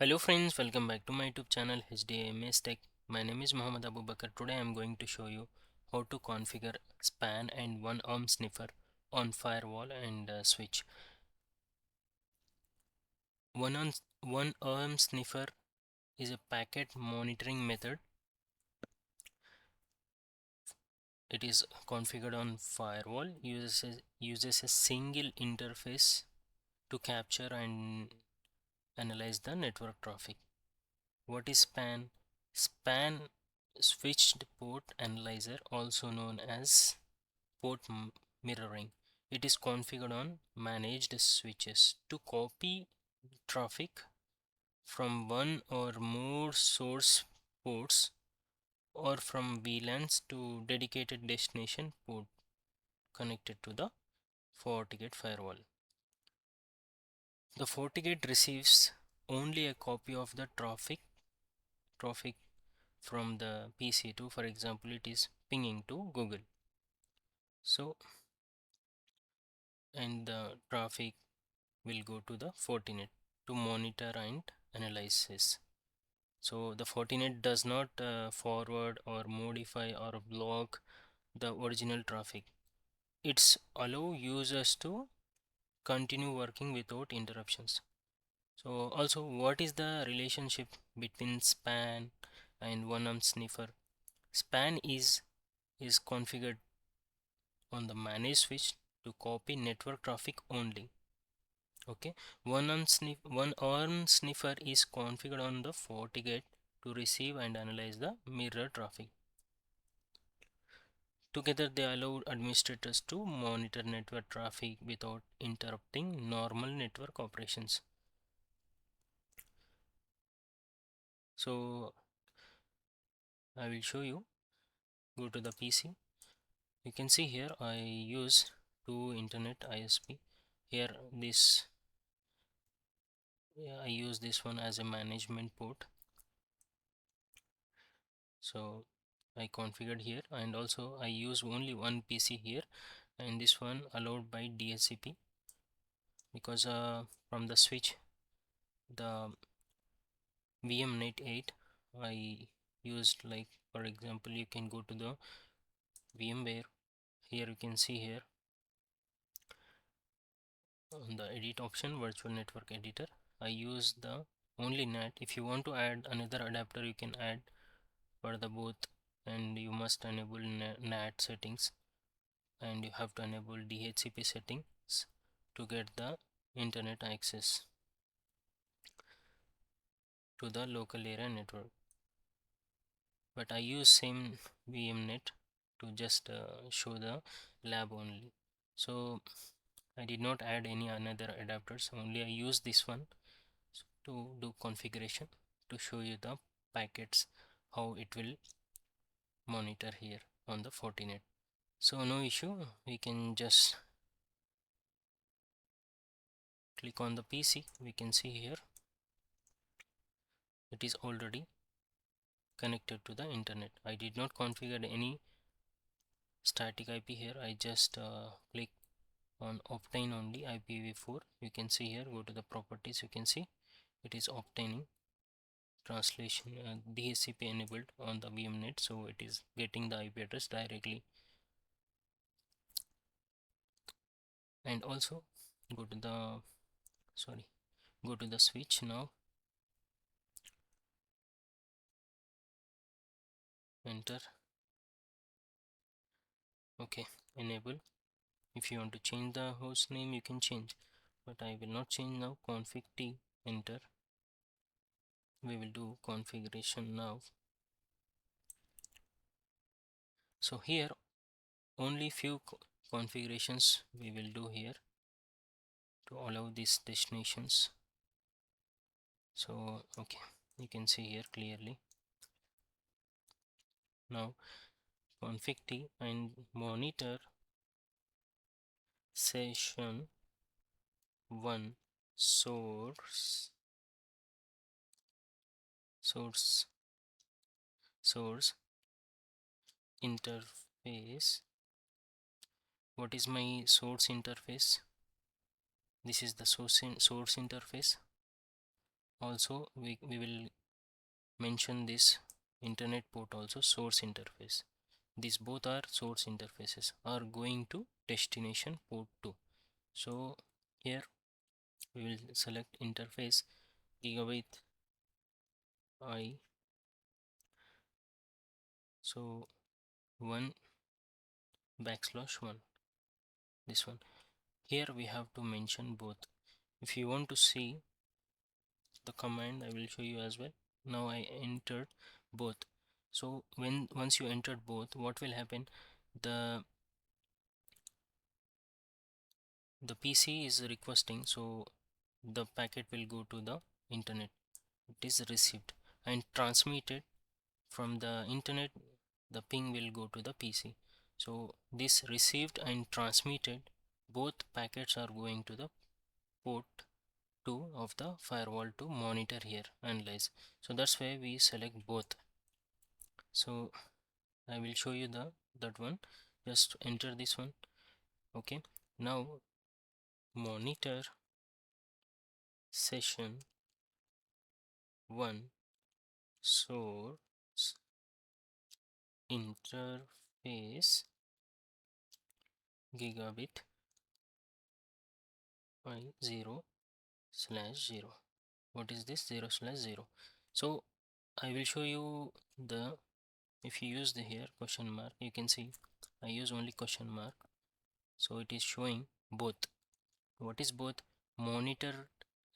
Hello friends, welcome back to my YouTube channel HDAMS Tech. My name is Mohammad Abubakar. Today I am going to show you how to configure span and one arm sniffer on firewall and switch. One arm sniffer is a packet monitoring method. It is configured on firewall, uses a single interface to capture and analyze the network traffic. What is span? Span switched port analyzer, also known as mirroring. It is configured on managed switches to copy traffic from one or more source ports or from VLANs to dedicated destination port connected to the FortiGate firewall. The FortiGate receives only a copy of the traffic from the PC2. For example, it is pinging to Google. So, and the traffic will go to the fortinet to monitor and analysis. So the fortinet does not forward or modify or block the original traffic. It's allow users to continue working without interruptions. So also, what is the relationship between span and one-arm sniffer? Span is configured on the managed switch to copy network traffic only. Okay, one arm sniffer is configured on the FortiGate to receive and analyze the mirror traffic. Together, they allow administrators to monitor network traffic without interrupting normal network operations. So, I will show you. Go to the PC. You can see here I use two internet ISP. Here, I use this one as a management port. So I configured here, and also I use only one PC here, and this one allowed by DHCP because from the switch, the VMnet 8 I used, like for example, you can go to the VMware. Here you can see here on the edit option, virtual network editor, I use the only NAT. If you want to add another adapter, you can add for the both, and you must enable NAT settings, and you have to enable DHCP settings to get the internet access to the local area network. But I use same VMnet to just show the lab only. So I did not add any another adapters, only I use this one to do configuration to show you the packets, how it will monitor here on the Fortinet. So no issue, we can just click on the PC. We can see here it is already connected to the internet. I did not configure any static IP here. I just click on obtain only IPv4. You can see here, go to the properties, you can see it is obtaining translation DHCP enabled on the VMnet, so it is getting the IP address directly. And also go to the go to the switch now, enter, okay, enable. If you want to change the host name, you can change, but I will not change now. Config T, enter. We will do configuration now. So here only few configurations we will do here to allow these destinations. So okay, you can see here clearly. Now config T and monitor session 1 source source source interface. What is my source interface? This is the source interface. Also we will mention this internet port also, source interface. These both are source interfaces are going to destination port 2. So here we will select interface gigabit I, so 1/1, this one. Here we have to mention both. If you want to see the command, I will show you as well. Now I entered both. So once you entered both, what will happen? The PC is requesting, so the packet will go to the internet. It is received and transmitted from the internet. The ping will go to the PC. So this received and transmitted, both packets are going to the port 2 of the firewall to monitor here, analyze. So that's why we select both. So I will show you that one. Just enter this one. Okay, now monitor session 1 source interface gigabit I0/0. What is this 0/0? So I will show you the, if you use the here question mark, you can see I use only question mark, so it is showing both. What is both? Monitor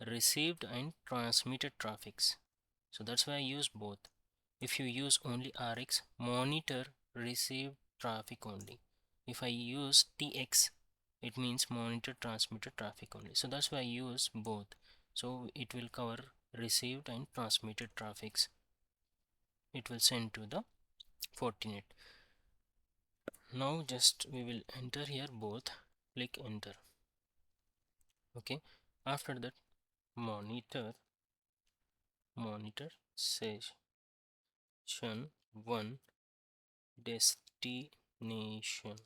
received and transmitted traffics. So that's why I use both. If you use only RX, monitor received traffic only. If I use TX, it means monitor transmitted traffic only. So that's why I use both. So it will cover received and transmitted traffics. It will send to the Fortinet. Now just we will enter here both. Click enter. Okay. After that, monitor session 1 destination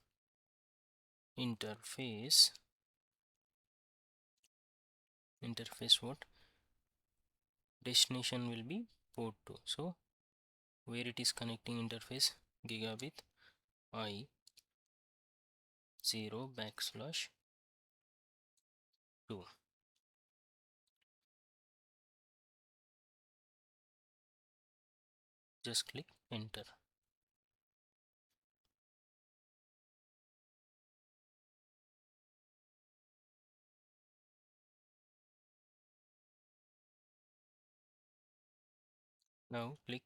interface what? Destination will be port 2. So where it is connecting interface gigabit I0/2. Just click enter. Now click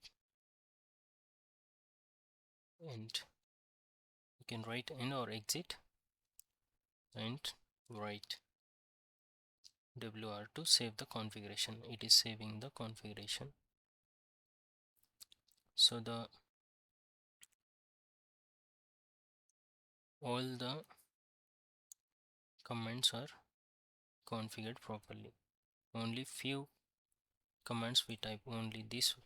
end. You can write end or exit and write WR to save the configuration. It is saving the configuration. So all the commands are configured properly. Only few commands we type, only this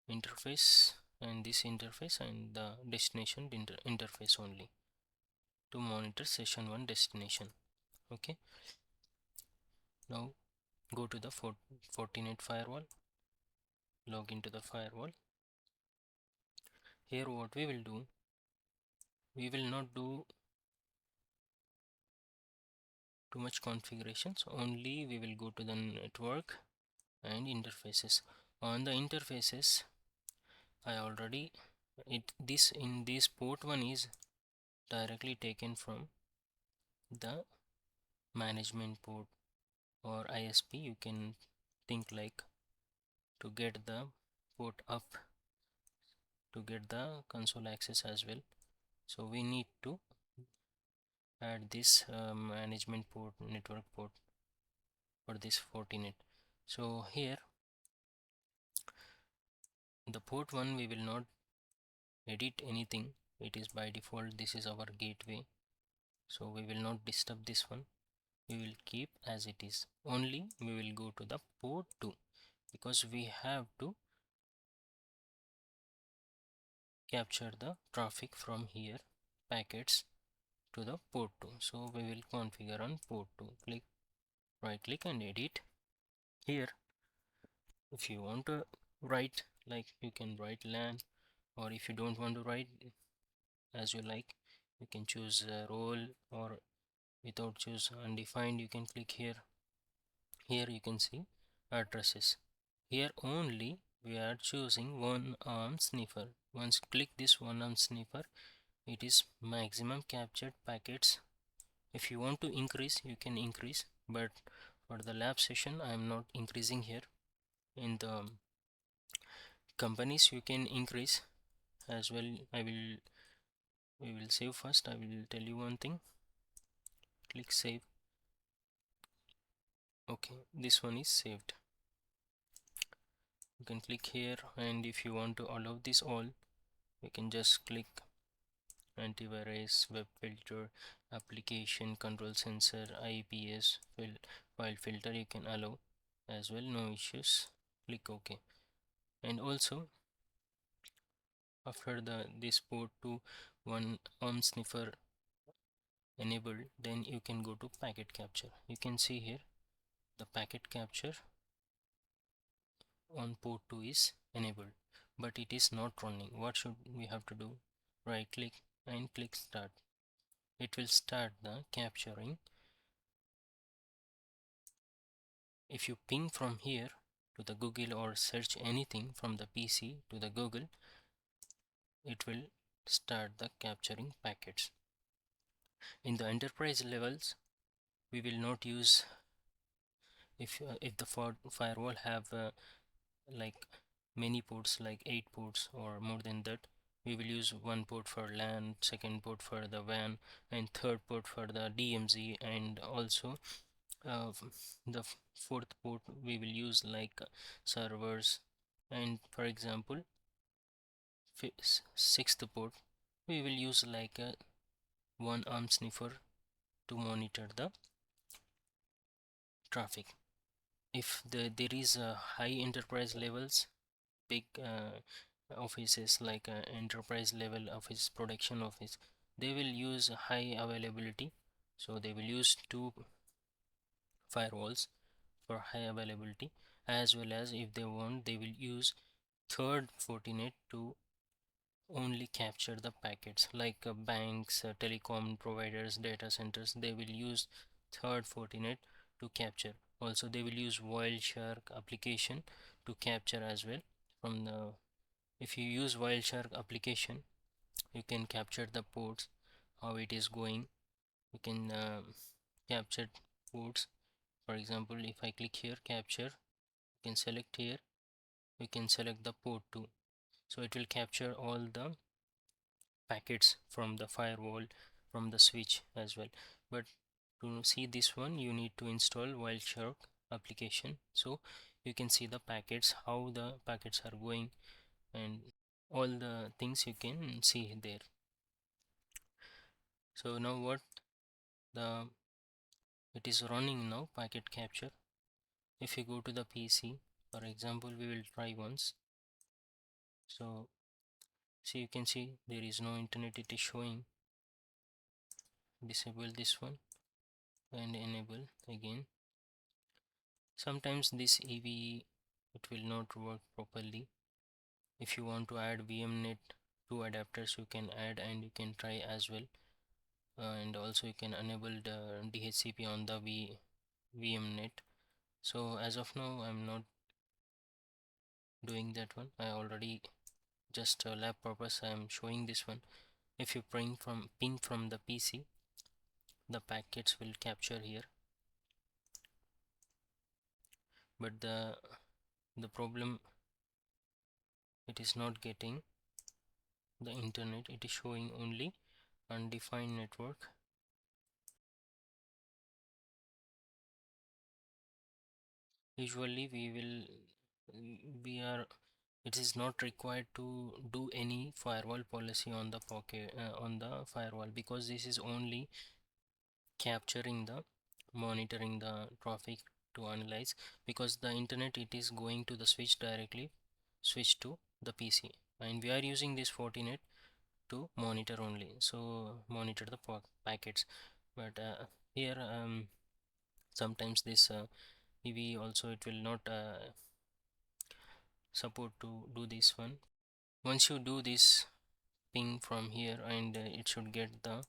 interface and this interface and the destination interface only to monitor session 1 destination. Okay, now go to the Fortinet firewall, log into the firewall. Here what we will do, we will not do too much configurations, only we will go to the network and interfaces. On the interfaces, I already in this port 1 is directly taken from the management port or ISP. You can think like, to get the port up, to get the console access as well. So we need to add this management port, network port for this Fortinet. So here the port 1 we will not edit anything, it is by default, this is our gateway, so we will not disturb this one. We will keep as it is. Only we will go to the port 2 because we have to capture the traffic from here, packets to the port 2. So we will configure on port 2. Click right click and edit. Here If you want to write, like you can write LAN, or if you don't want to write, as you like, you can choose a role, or without choose undefined, you can click here. Here you can see addresses. Here only we are choosing one arm sniffer. Once click this one arm sniffer, it is maximum captured packets. If you want to increase, you can increase, but for the lab session I am not increasing here. In the companies you can increase as well. We will save first. I will tell you one thing. Click save. Okay, this one is saved. You can click here, and if you want to allow this all, you can just click antivirus, web filter, application control sensor, IPS, file filter. You can allow as well, no issues. Click OK. And also after this port to one arm sniffer enabled, then you can go to packet capture. You can see here the packet capture on port 2 is enabled, but it is not running. What should we have to do? Right click and click start. It will start the capturing. If you ping from here to the Google or search anything from the PC to the Google, it will start the capturing packets. In the enterprise levels, we will not use, if the firewall have like many ports, like 8 ports or more than that, we will use one port for LAN, second port for the WAN, and third port for the DMZ, and also uh, the fourth port we will use like servers, and for example sixth port we will use like a one arm sniffer to monitor the traffic. If there is a high enterprise levels, big offices like enterprise level office, production office, they will use high availability, so they will use two firewalls for high availability, as well as if they want, they will use third fortinet to only capture the packets, like banks, telecom providers, data centers, they will use third fortinet to capture. Also they will use Wireshark application to capture as well. From the, if you use Wireshark application, you can capture the ports, how it is going. You can capture ports. For example, if I click here capture, you can select here, we can select the port 2, so it will capture all the packets from the firewall, from the switch as well. But to see this one, you need to install Wireshark application, so you can see the packets, how the packets are going, and all the things you can see there. So now what the it is running now, packet capture. If you go to the PC, for example, we will try once. So see, you can see there is no internet, it is showing. Disable this one and enable again. Sometimes this EV, it will not work properly. If you want to add VMnet to adapters, you can add and you can try as well. And also you can enable the DHCP on the VMnet. So as of now I'm not doing that one. I already just lab purpose I am showing this one. If you ping from the PC, the packets will capture here, but the problem, it is not getting the internet, it is showing only undefined network. Usually we are, it is not required to do any firewall policy on the pocket on the firewall, because this is only capturing the monitoring the traffic to analyze, because the internet, it is going to the switch directly, switch to the PC, and we are using this fortinet to monitor only, so monitor the packets. But here sometimes this EV also, it will not support to do this one. Once you do this ping from here, and it should get the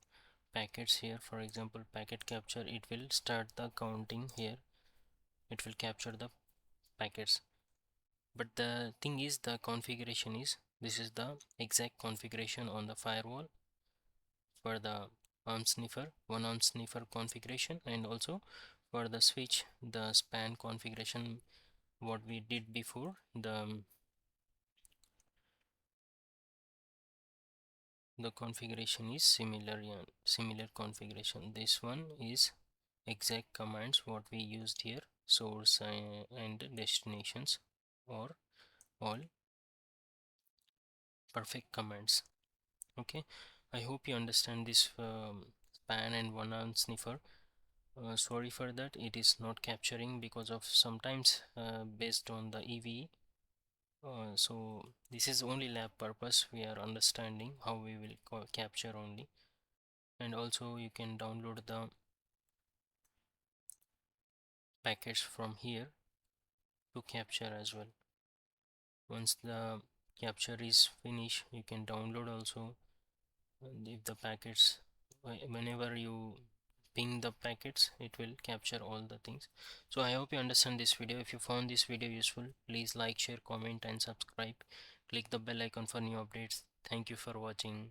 packets here. For example, packet capture, it will start the counting here. It will capture the packets. But the thing is, the configuration is, this is the exact configuration on the firewall for the arm sniffer, one arm sniffer configuration, and also for the switch, the span configuration, what we did before. The configuration is similar, yeah, similar configuration. This one is exact commands what we used here, source and destinations, or all perfect commands. Okay, I hope you understand this span and one arm sniffer. Sorry for that, it is not capturing because of sometimes based on the EV. So this is only lab purpose, we are understanding how we will capture only. And also you can download the packets from here to capture as well. Once the capture is finished, you can download also. And if the packets, whenever you ping the packets, it will capture all the things. So I hope you understand this video. If you found this video useful, please like, share, comment and subscribe. Click the bell icon for new updates. Thank you for watching.